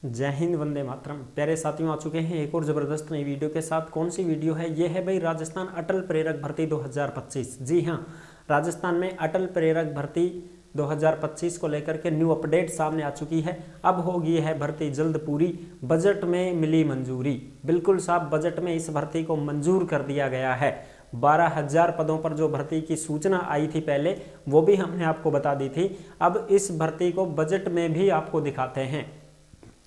जय हिंद, वंदे मातरम। प्यारे साथियों, आ चुके हैं एक और ज़बरदस्त नई वीडियो के साथ। कौन सी वीडियो है? ये है भाई राजस्थान अटल प्रेरक भर्ती 2025। जी हाँ, राजस्थान में अटल प्रेरक भर्ती 2025 को लेकर के न्यू अपडेट सामने आ चुकी है। अब होगी यह भर्ती जल्द पूरी, बजट में मिली मंजूरी। बिल्कुल साहब, बजट में इस भर्ती को मंजूर कर दिया गया है। 12,000 पदों पर जो भर्ती की सूचना आई थी पहले, वो भी हमने आपको बता दी थी। अब इस भर्ती को बजट में भी आपको दिखाते हैं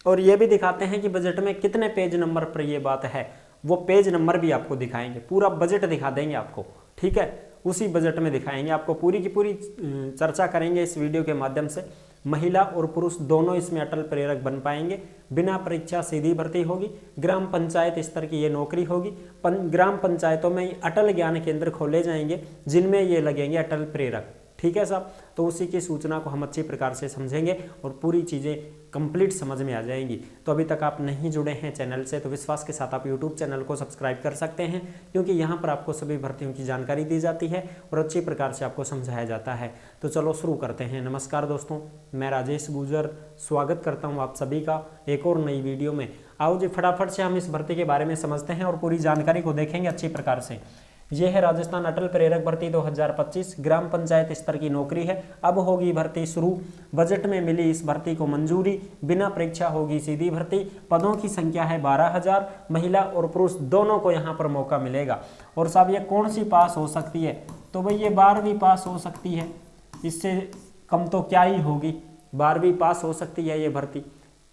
और ये भी दिखाते हैं कि बजट में कितने पेज नंबर पर ये बात है। वो पेज नंबर भी आपको दिखाएंगे, पूरा बजट दिखा देंगे आपको। ठीक है, उसी बजट में दिखाएंगे आपको, पूरी की पूरी चर्चा करेंगे इस वीडियो के माध्यम से। महिला और पुरुष दोनों इसमें अटल प्रेरक बन पाएंगे। बिना परीक्षा सीधी भर्ती होगी। ग्राम पंचायत स्तर की ये नौकरी होगी। ग्राम पंचायतों में अटल ज्ञान केंद्र खोले जाएंगे जिनमें ये लगेंगे अटल प्रेरक। ठीक है साहब, तो उसी की सूचना को हम अच्छी प्रकार से समझेंगे और पूरी चीज़ें कंप्लीट समझ में आ जाएंगी। तो अभी तक आप नहीं जुड़े हैं चैनल से तो विश्वास के साथ आप यूट्यूब चैनल को सब्सक्राइब कर सकते हैं, क्योंकि यहाँ पर आपको सभी भर्तियों की जानकारी दी जाती है और अच्छी प्रकार से आपको समझाया जाता है। तो चलो शुरू करते हैं। नमस्कार दोस्तों, मैं राजेश गुजर स्वागत करता हूँ आप सभी का एक और नई वीडियो में। आओ जी, फटाफट से हम इस भर्ती के बारे में समझते हैं और पूरी जानकारी को देखेंगे अच्छी प्रकार से। यह है राजस्थान अटल प्रेरक भर्ती 2025, ग्राम पंचायत स्तर की नौकरी है। अब होगी भर्ती शुरू, बजट में मिली इस भर्ती को मंजूरी। बिना परीक्षा होगी सीधी भर्ती। पदों की संख्या है 12,000। महिला और पुरुष दोनों को यहाँ पर मौका मिलेगा। और साहब, ये कौन सी पास हो सकती है? तो भाई ये 12वीं पास हो सकती है, इससे कम तो क्या ही होगी। 12वीं पास हो सकती है ये भर्ती,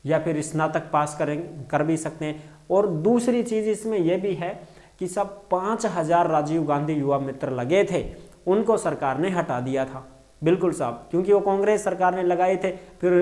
या फिर स्नातक पास कर भी सकते हैं। और दूसरी चीज इसमें यह भी है कि सब 5,000 राजीव गांधी युवा मित्र लगे थे, उनको सरकार ने हटा दिया था। बिल्कुल साहब, क्योंकि वो कांग्रेस सरकार ने लगाए थे, फिर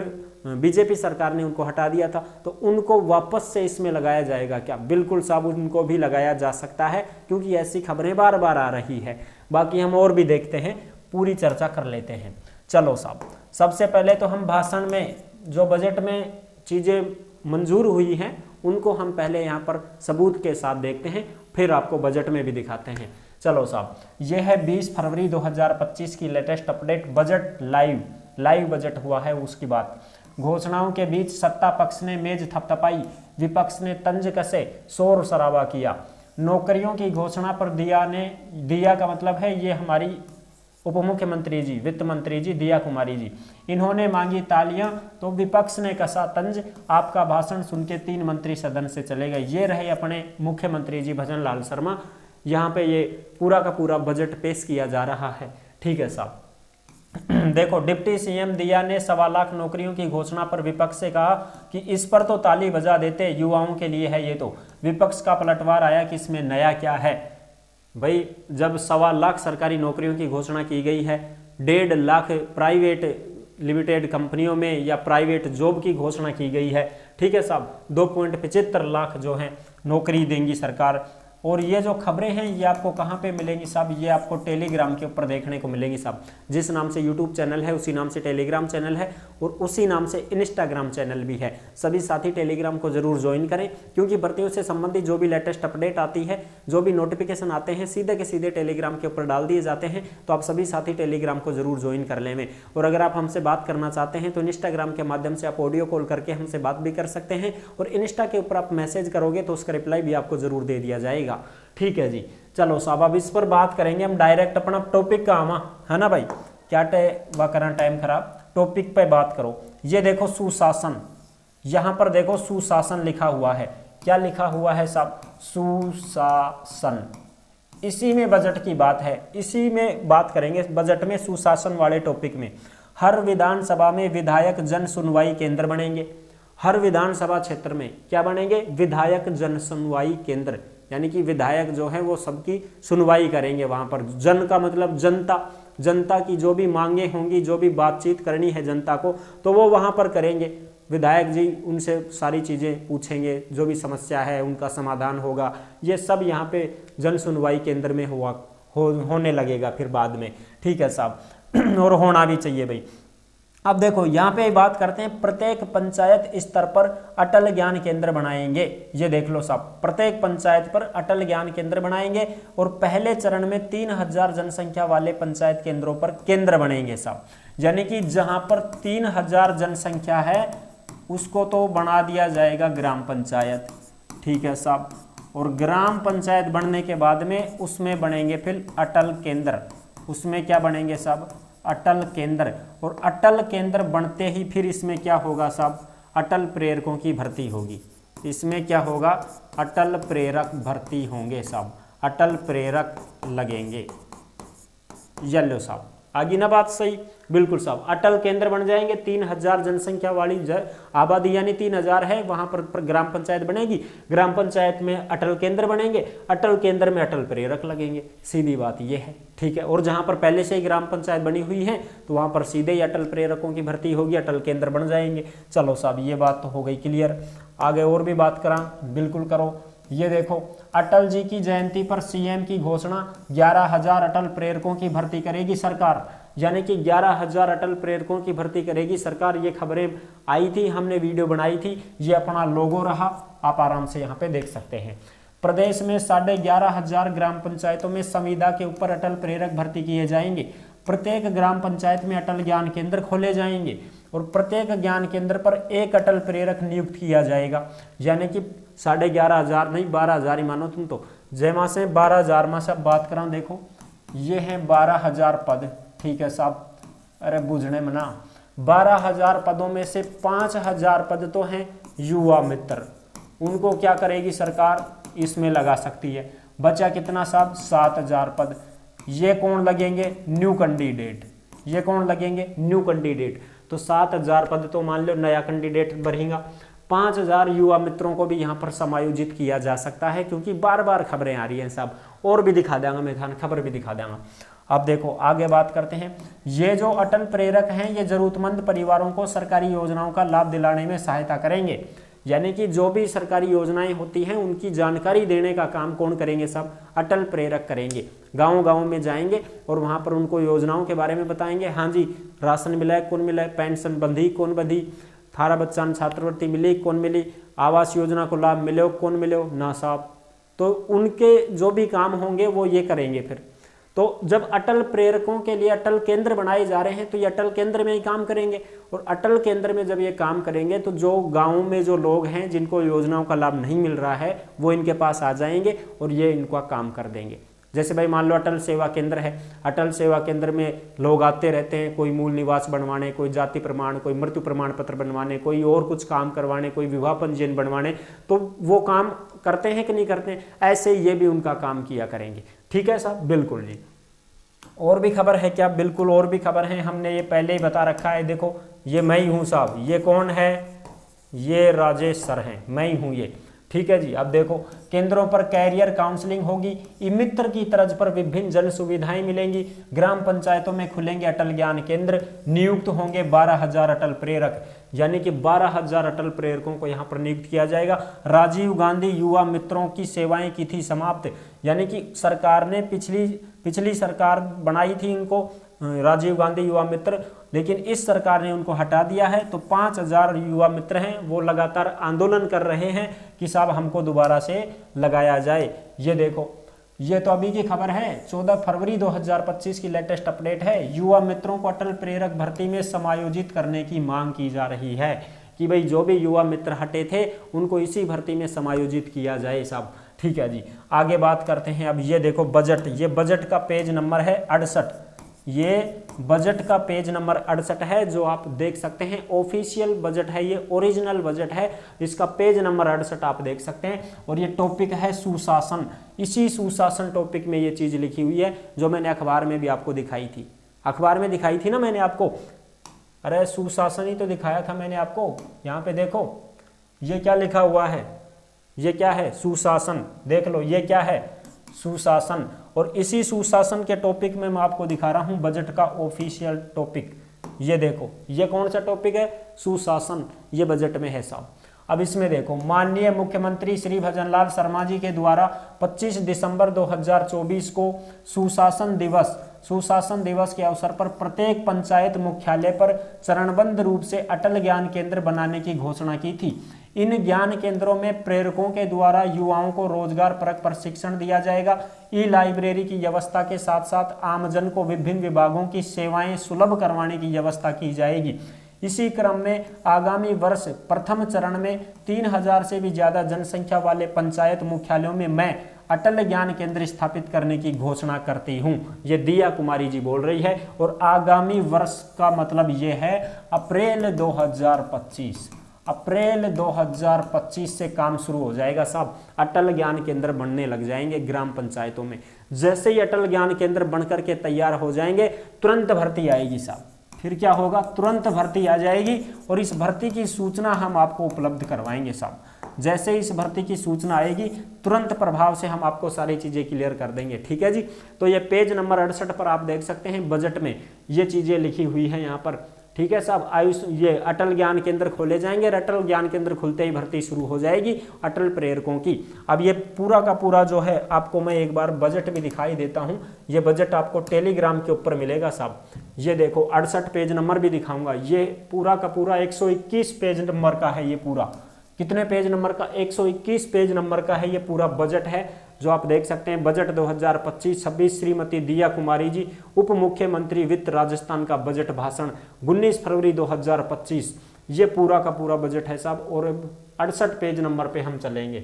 बीजेपी सरकार ने उनको हटा दिया था, तो उनको वापस से इसमें लगाया जाएगा क्या? बिल्कुल साहब, उनको भी लगाया जा सकता है, क्योंकि ऐसी खबरें बार बार आ रही है। बाकी हम और भी देखते हैं, पूरी चर्चा कर लेते हैं। चलो साहब, सबसे पहले तो हम भाषण में जो बजट में चीजें मंजूर हुई हैं उनको हम पहले यहाँ पर सबूत के साथ देखते हैं, फिर आपको बजट में भी दिखाते हैं। चलो साहब, यह है 20 फरवरी 2025 की latest update. Budget live budget हुआ है उसकी बात। घोषणाओं के बीच सत्ता पक्ष ने मेज थपथपाई, विपक्ष ने तंज कसे, शोर शराबा किया। नौकरियों की घोषणा पर दिया का मतलब है ये हमारी उप मुख्यमंत्री जी, वित्त मंत्री जी दिया कुमारी जी, इन्होंने मांगी तालियां तो विपक्ष ने कसा तंज। आपका भाषण सुन के 3 मंत्री सदन से चले गए। ये रहे अपने मुख्यमंत्री जी भजन लाल शर्मा। यहाँ पे ये पूरा का पूरा बजट पेश किया जा रहा है। ठीक है साहब, देखो, डिप्टी सीएम दिया ने 1.25 लाख नौकरियों की घोषणा पर विपक्ष से कहा कि इस पर तो ताली बजा देते, युवाओं के लिए है ये तो। विपक्ष का पलटवार आया कि इसमें नया क्या है। भाई, जब 1.25 लाख सरकारी नौकरियों की घोषणा की गई है, 1.5 लाख प्राइवेट लिमिटेड कंपनियों में या प्राइवेट जॉब की घोषणा की गई है। ठीक है साहब, 2.75 लाख जो है नौकरी देंगी सरकार। और ये जो खबरें हैं ये आपको कहाँ पे मिलेंगी साहब? ये आपको टेलीग्राम के ऊपर देखने को मिलेंगी साहब। जिस नाम से यूट्यूब चैनल है उसी नाम से टेलीग्राम चैनल है और उसी नाम से इंस्टाग्राम चैनल भी है। सभी साथी टेलीग्राम को जरूर ज्वाइन करें, क्योंकि भर्तियों से संबंधित जो भी लेटेस्ट अपडेट आती है, जो भी नोटिफिकेशन आते हैं, सीधे के सीधे टेलीग्राम के ऊपर डाल दिए जाते हैं। तो आप सभी साथी टेलीग्राम को जरूर ज्वाइन कर लें। और अगर आप हमसे बात करना चाहते हैं तो इंस्टाग्राम के माध्यम से आप ऑडियो कॉल करके हमसे बात भी कर सकते हैं, और इंस्टा के ऊपर आप मैसेज करोगे तो उसका रिप्लाई भी आपको जरूर दे दिया जाएगा। ठीक है जी, चलो साहब, अब इस पर बात करेंगे हम डायरेक्ट अपना टॉपिक का आमा, है ना भाई? क्या करना टाइम खराब, टॉपिक पे बात करो। ये देखो सुशासन, यहां पर देखो सुशासन लिखा हुआ है। क्या लिखा हुआ है साहब? सुशासन। इसी में बजट की बात है, इसी में बात करेंगे बजट में सुशासन वाले टॉपिक में। हर विधानसभा में विधायक जन सुनवाई केंद्र बनेंगे। हर विधानसभा क्षेत्र में क्या बनेंगे? विधायक जन सुनवाई केंद्र, यानी कि विधायक जो है वो सबकी सुनवाई करेंगे वहां पर। जन का मतलब जनता, जनता की जो भी मांगे होंगी, जो भी बातचीत करनी है जनता को, तो वो वहां पर करेंगे। विधायक जी उनसे सारी चीजें पूछेंगे, जो भी समस्या है उनका समाधान होगा। ये सब यहाँ पे जन सुनवाई केंद्र में होने लगेगा फिर बाद में। ठीक है साहब, और होना भी चाहिए भाई। अब देखो, यहाँ पे बात करते हैं, प्रत्येक पंचायत स्तर पर अटल ज्ञान केंद्र बनाएंगे। ये देख लो साहब, प्रत्येक पंचायत पर अटल ज्ञान केंद्र बनाएंगे और पहले चरण में 3,000 जनसंख्या वाले पंचायत केंद्रों पर केंद्र बनेंगे साहब। यानी कि जहां पर 3,000 जनसंख्या है उसको तो बना दिया जाएगा ग्राम पंचायत, ठीक है साहब। और ग्राम पंचायत बनने के बाद में उसमें बनेंगे फिर अटल केंद्र, उसमें क्या बनेंगे साहब, अटल केंद्र। और अटल केंद्र बनते ही फिर इसमें क्या होगा साहब, अटल प्रेरकों की भर्ती होगी। इसमें क्या होगा, अटल प्रेरक भर्ती होंगे साहब, अटल प्रेरक लगेंगे। येलो साहब, आगे ना बात सही, बिल्कुल साहब। अटल केंद्र बन जाएंगे, 3000 जनसंख्या वाली आबादी यानी 3000 है, वहां पर ग्राम पंचायत बनेगी। ग्राम पंचायत में अटल केंद्र बनेंगे, अटल केंद्र में अटल प्रेरक लगेंगे, सीधी बात ये है, ठीक है। और जहां पर पहले से ही ग्राम पंचायत बनी हुई है तो वहां पर सीधे ही अटल प्रेरकों की भर्ती होगी, अटल केंद्र बन जाएंगे। चलो साहब, ये बात तो हो गई क्लियर। आगे और भी बात करा, बिल्कुल करो। ये देखो, अटल जी की जयंती पर सीएम की घोषणा, 11,000 अटल प्रेरकों की भर्ती करेगी सरकार, यानी कि 11,000 अटल प्रेरकों की भर्ती करेगी सरकार। ये खबरें आई थी, हमने वीडियो बनाई थी, ये अपना लोगो रहा, आप आराम से यहाँ पे देख सकते हैं। प्रदेश में 11,500 ग्राम पंचायतों में संविदा के ऊपर अटल प्रेरक भर्ती किए जाएंगे। प्रत्येक ग्राम पंचायत में अटल ज्ञान केंद्र खोले जाएंगे और प्रत्येक ज्ञान केंद्र पर एक अटल प्रेरक नियुक्त किया जाएगा, यानी कि 11,500 नहीं, 12,000 ही मानो तुम तो। जयमा से 12,000 में से बात करा, देखो ये है 12,000 पद, ठीक है साहब। अरे बुझने में ना, 12,000 पदों में से 5,000 पद तो हैं युवा मित्र, उनको क्या करेगी सरकार, इसमें लगा सकती है। बचा कितना साहब, 7,000 पद। ये कौन लगेंगे, न्यू कैंडिडेट। ये कौन लगेंगे, न्यू कैंडिडेट। तो 7,000 पद तो मान लो नया कैंडिडेट भरेगा। 5,000 युवा मित्रों को भी यहाँ पर समायोजित किया जा सकता है, क्योंकि बार बार खबरें आ रही हैं साहब, और भी दिखा देंगे मैं, खबर भी दिखा देंगे। अब देखो आगे बात करते हैं। ये जो अटल प्रेरक हैं, ये जरूरतमंद परिवारों को सरकारी योजनाओं का लाभ दिलाने में सहायता करेंगे, यानी कि जो भी सरकारी योजनाएं होती हैं उनकी जानकारी देने का काम कौन करेंगे साहब, अटल प्रेरक करेंगे। गांव गांव में जाएंगे और वहां पर उनको योजनाओं के बारे में बताएंगे। हाँ जी, राशन मिला है, कौन मिला है, पेंशन बंधी कौन बंधी, थारा बच्चा छात्रवृत्ति मिली कौन मिली, आवास योजना को लाभ मिले कौन मिले ना साहब। तो उनके जो भी काम होंगे वो ये करेंगे। फिर तो जब अटल प्रेरकों के लिए अटल केंद्र बनाए जा रहे हैं तो ये अटल केंद्र में ही काम करेंगे, और अटल केंद्र में जब ये काम करेंगे तो जो गाँव में जो लोग हैं जिनको योजनाओं का लाभ नहीं मिल रहा है वो इनके पास आ जाएंगे और ये इनका काम कर देंगे। जैसे भाई मान लो अटल सेवा केंद्र है, अटल सेवा केंद्र में लोग आते रहते हैं, कोई मूल निवास बनवाने, कोई जाति प्रमाण, कोई मृत्यु प्रमाण पत्र बनवाने, कोई और कुछ काम करवाने, कोई विवाह पंजीयन बनवाने, तो वो काम करते हैं कि नहीं करते हैं, ऐसे ये भी उनका काम किया करेंगे। ठीक है साहब, बिल्कुल जी। और भी खबर है क्या, बिल्कुल और भी खबर है, हमने ये पहले ही बता रखा है। देखो ये मैं ही हूँ साहब, ये कौन है, ये राजेश सर हैं, मैं ही हूँ ये। ठीक है जी। अब देखो केंद्रों पर कैरियर काउंसलिंग होगी, ई मित्र की तर्ज पर विभिन्न जन सुविधाएं मिलेंगी, ग्राम पंचायतों में खुलेंगे अटल ज्ञान केंद्र, नियुक्त होंगे 12,000 अटल प्रेरक, यानी कि 12,000 अटल प्रेरकों को यहाँ पर नियुक्त किया जाएगा। राजीव गांधी युवा मित्रों की सेवाएं की थी समाप्त, यानी कि सरकार ने पिछली सरकार बनाई थी इनको राजीव गांधी युवा मित्र, लेकिन इस सरकार ने उनको हटा दिया है। तो 5,000 युवा मित्र हैं, वो लगातार आंदोलन कर रहे हैं कि साहब हमको दोबारा से लगाया जाए। ये देखो, ये तो अभी की खबर है, 14 फरवरी 2025 की लेटेस्ट अपडेट है। युवा मित्रों को अटल प्रेरक भर्ती में समायोजित करने की मांग की जा रही है कि भाई जो भी युवा मित्र हटे थे उनको इसी भर्ती में समायोजित किया जाए साहब। ठीक है जी, आगे बात करते हैं। अब ये देखो बजट, ये बजट का पेज नंबर है 68, ये बजट का पेज नंबर 68 है, जो आप देख सकते हैं। ऑफिशियल बजट है, ये ओरिजिनल बजट है, इसका पेज नंबर 68 आप देख सकते हैं। और ये टॉपिक है सुशासन, इसी सुशासन टॉपिक में ये चीज लिखी हुई है जो मैंने अखबार में भी आपको दिखाई थी। अखबार में दिखाई थी ना मैंने आपको, अरे सुशासन ही तो दिखाया था मैंने आपको। यहाँ पे देखो ये क्या लिखा हुआ है, ये क्या है, सुशासन, देख लो ये क्या है, सुशासन। और इसी सुशासन के टॉपिक में मैं आपको दिखा रहा हूं बजट का ऑफिशियल टॉपिक। ये देखो ये कौन सा टॉपिक है, सुशासन, ये बजट में है साहब। अब इसमें देखो, माननीय मुख्यमंत्री श्री भजनलाल शर्मा जी के द्वारा 25 दिसंबर 2024 को सुशासन दिवस के अवसर पर प्रत्येक पंचायत मुख्यालय पर चरणबद्ध रूप से अटल ज्ञान केंद्र बनाने की घोषणा की थी। इन ज्ञान केंद्रों में प्रेरकों के द्वारा युवाओं को रोजगार परक प्रशिक्षण दिया जाएगा। ई लाइब्रेरी की व्यवस्था के साथ साथ आमजन को विभिन्न विभागों की सेवाएं सुलभ करवाने की व्यवस्था की जाएगी। इसी क्रम में आगामी वर्ष प्रथम चरण में 3000 से भी ज्यादा जनसंख्या वाले पंचायत मुख्यालयों में मैं अटल ज्ञान केंद्र स्थापित करने की घोषणा करती हूं। ये दिया कुमारी जी बोल रही है। और आगामी वर्ष का मतलब ये है अप्रैल 2025। अप्रैल 2025 से काम शुरू हो जाएगा साहब। अटल ज्ञान केंद्र बनने लग जाएंगे ग्राम पंचायतों में। जैसे ही अटल ज्ञान केंद्र बनकर के तैयार हो जाएंगे तुरंत भर्ती आएगी साहब। फिर क्या होगा, तुरंत भर्ती आ जाएगी और इस भर्ती की सूचना हम आपको उपलब्ध करवाएंगे साहब। जैसे ही इस भर्ती की सूचना आएगी तुरंत प्रभाव से हम आपको सारी चीजें क्लियर कर देंगे। ठीक है जी। तो ये पेज नंबर 68 पर आप देख सकते हैं, बजट में ये चीजें लिखी हुई है यहाँ पर। ठीक है साहब। आयुष ये अटल ज्ञान केंद्र खोले जाएंगे। अटल ज्ञान केंद्र खुलते ही भर्ती शुरू हो जाएगी अटल प्रेरकों की। अब ये पूरा का पूरा जो है आपको मैं एक बार बजट भी दिखाई देता हूं। ये बजट आपको टेलीग्राम के ऊपर मिलेगा साहब। ये देखो 68 पेज नंबर भी दिखाऊंगा। ये पूरा का पूरा 121 पेज नंबर का है। ये पूरा कितने पेज नंबर का, 121 पेज नंबर का है। ये पूरा बजट है जो आप देख सकते हैं। बजट 2025-26 श्रीमती दिया कुमारी जी उप मुख्यमंत्री वित्त राजस्थान का बजट भाषण 19 फरवरी 2025। ये पूरा का पूरा बजट है साहब। और 68 पेज नंबर पे हम चलेंगे।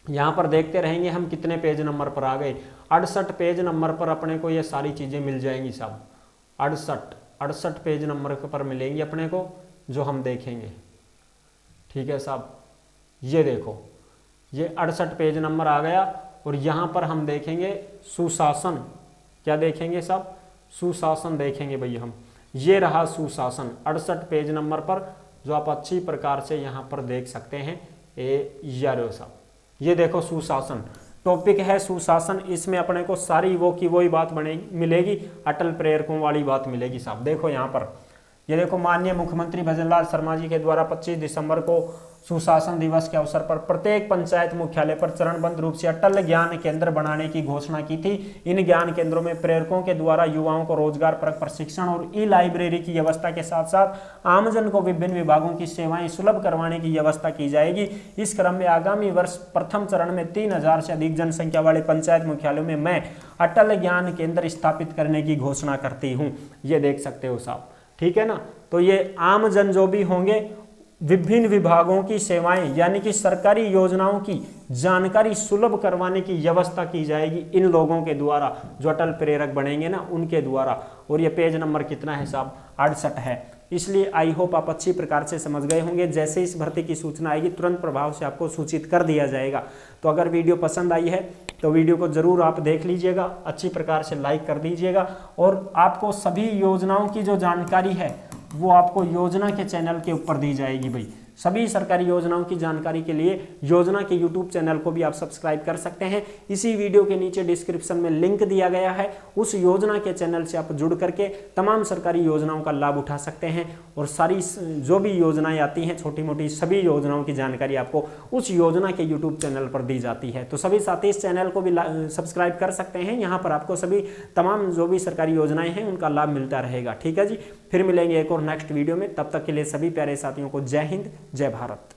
यहाँ पर देखते रहेंगे हम कितने पेज नंबर पर आ गए। 68 पेज नंबर पर अपने को ये सारी चीजें मिल जाएंगी साहब। 68 पेज नंबर पर मिलेंगी अपने को जो हम देखेंगे। ठीक है साहब। ये देखो ये 68 पेज नंबर आ गया। और यहाँ पर हम देखेंगे सुशासन। क्या देखेंगे साहब, सुशासन देखेंगे भैया हम। ये रहा सुशासन 68 पेज नंबर पर, जो आप अच्छी प्रकार से यहाँ पर देख सकते हैं। यारो साहब ये देखो सुशासन टॉपिक है सुशासन। इसमें अपने को सारी वो की वही बात मिलेगी, अटल प्रेरकों वाली बात मिलेगी साहब। देखो यहाँ पर ये देखो, माननीय मुख्यमंत्री भजनलाल शर्मा जी के द्वारा 25 दिसंबर को सुशासन दिवस के अवसर पर प्रत्येक पंचायत मुख्यालय पर चरणबद्ध रूप से अटल ज्ञान केंद्र बनाने की घोषणा की थी। इन ज्ञान केंद्रों में प्रेरकों के द्वारा युवाओं को रोजगार परक प्रशिक्षण और ई लाइब्रेरी की व्यवस्था के साथ साथ आमजन को विभिन्न विभागों की सेवाएं सुलभ करवाने की व्यवस्था की जाएगी। इस क्रम में आगामी वर्ष प्रथम चरण में 3000 से अधिक जनसंख्या वाले पंचायत मुख्यालयों में मैं अटल ज्ञान केंद्र स्थापित करने की घोषणा करती हूँ। ये देख सकते हो साहब। ठीक है ना। तो ये आम जन जो भी होंगे, विभिन्न विभागों की सेवाएं यानी कि सरकारी योजनाओं की जानकारी सुलभ करवाने की व्यवस्था की जाएगी इन लोगों के द्वारा, जो अटल प्रेरक बनेंगे ना उनके द्वारा। और ये पेज नंबर कितना है साहब, 68 है। इसलिए आई होप आप अच्छी प्रकार से समझ गए होंगे। जैसे इस भर्ती की सूचना आएगी तुरंत प्रभाव से आपको सूचित कर दिया जाएगा। तो अगर वीडियो पसंद आई है तो वीडियो को जरूर आप देख लीजिएगा, अच्छी प्रकार से लाइक कर दीजिएगा। और आपको सभी योजनाओं की जो जानकारी है वो आपको योजना के चैनल के ऊपर दी जाएगी भाई। सभी सरकारी योजनाओं की जानकारी के लिए योजना के YouTube चैनल को भी आप सब्सक्राइब कर सकते हैं। इसी वीडियो के नीचे डिस्क्रिप्शन में लिंक दिया गया है, उस योजना के चैनल से आप जुड़ करके तमाम सरकारी योजनाओं का लाभ उठा सकते हैं। और सारी जो भी योजनाएं आती हैं छोटी मोटी सभी योजनाओं की जानकारी आपको उस योजना के YouTube चैनल पर दी जाती है। तो सभी साथी इस चैनल को भी सब्सक्राइब कर सकते हैं। यहाँ पर आपको सभी तमाम जो भी सरकारी योजनाएं हैं उनका लाभ मिलता रहेगा। ठीक है जी। फिर मिलेंगे एक और नेक्स्ट वीडियो में। तब तक के लिए सभी प्यारे साथियों को जय हिंद, जय भारत।